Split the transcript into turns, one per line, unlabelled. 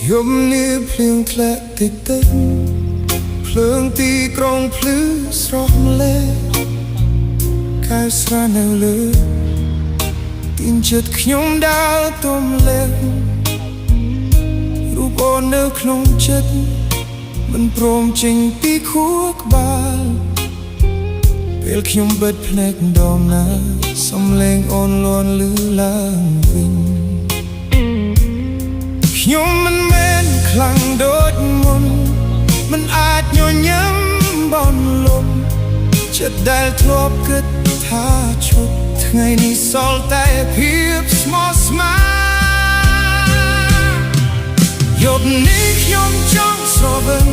យប់នេះភ្លៀងធ្លាក់តិចតិចភ្លើងទីក្រុងភ្លឺស្រស់ម្លេះកែស្រែនៅលើទីនចិត្តខ្ញុំដើរទុំលេងរូបអូននៅក្នុងចិត្តមិនព្រមចេញពីខួរក្បាលពេលខ្ញុំបិទភ្នែកម្ដងណាសំឡេងអូនលាន់លឺឡើងវិញខ្ញុំមិនមែនខ្លាំងដូចមុនមិនអាចញញឹមបន់លំចិត្តដែលធ្លាប់គិតថាឈប់ថ្ងៃនេះសល់តែភាពស្មោះស្ម័គ្រយប់នេះខ្ញុំចង់ស្រវឹង